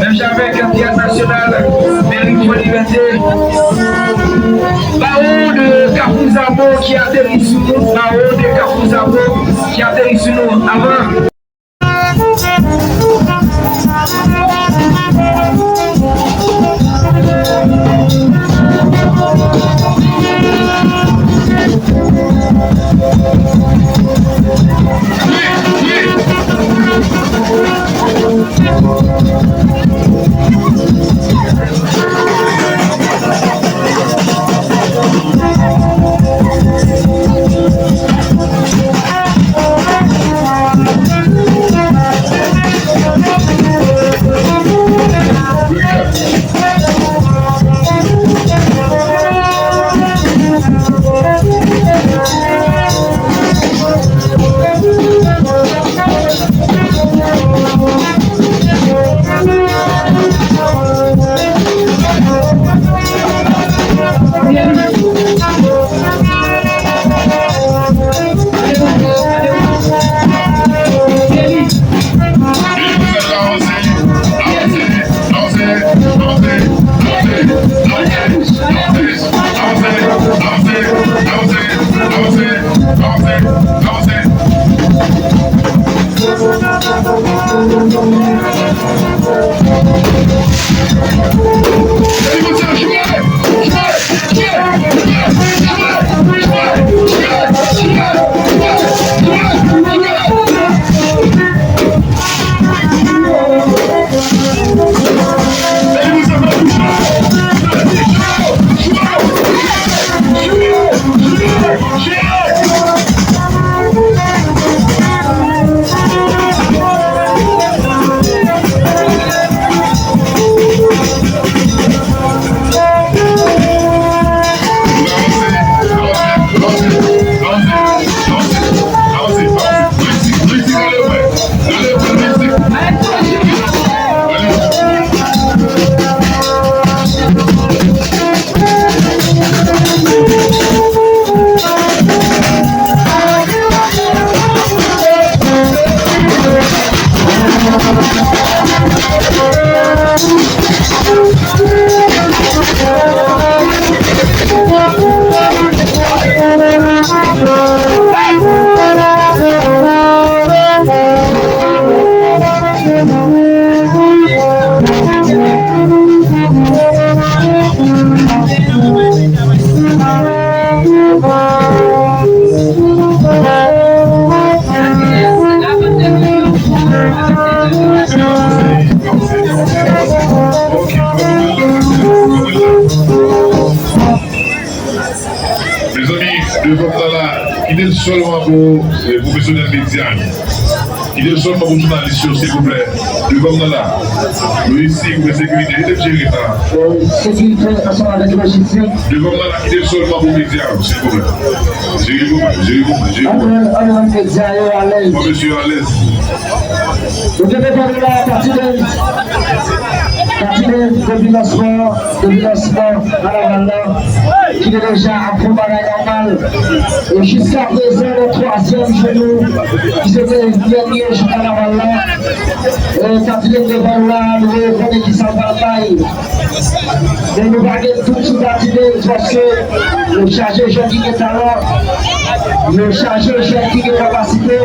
même avec un théâtre national, Mérite Liberté. Baron de Capouzabo qui atterrit sous nous, Baron de Capouzabo qui atterrit sous nous. Avant. Seulement pour les professionnels médias, il est seulement pour les journalistes, s'il vous plaît. Devant là, nous ici, pour la sécurité, il est géré là. Devant là, il est seulement pour les médias, s'il vous plaît. Gérez-vous. Monsieur, à l'aise. Vous devez parler là à partir de lancement à la valeur, qui est déjà un peu normal. Et jusqu'à présent, le troisième genou, qui s'était dernier jusqu'à la valeur. Et quand il est devant là, nous voyons qui s'en bataille. Mais nous regardons tout de suite parce que le chargé jeune qui est talent, le chargé jeune qui est capacité.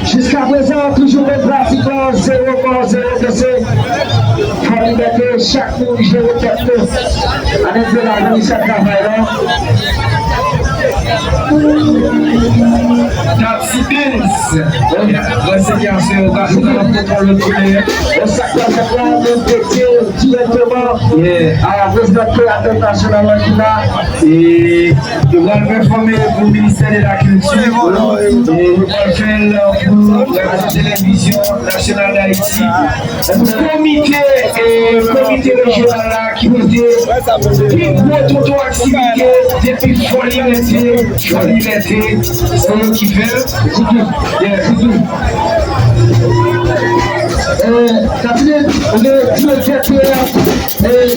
Jusqu'à présent, toujours les pratiquants 0 blessé. Pour liberté, chaque monde je répète. Avec de la police à travail. That's Reséquence au garçon dans le premier. Le secteur de plan de pétier directement à la présidente internationale qui là. Et nous allons informer pour le ministère de la Culture et nous allons faire pour la télévision nationale d'Haïti. Comité régional qui vous dit toute activité depuis Folie Liberté, c'est eux qui veulent. Le directeur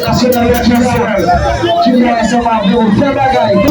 national et international qui nous a ensemble avec nous faire bagaille.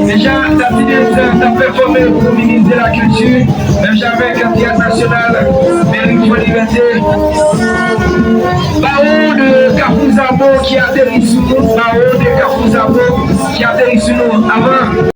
Déjà, la ministre a performé pour le ministre de la Culture, même j'avais un théâtre national, Mérique pour Liberté. Barreau de Cafouzabo qui atterrit sous nous, Barreau de Cafouzabo qui atterrit sous nous. Avant,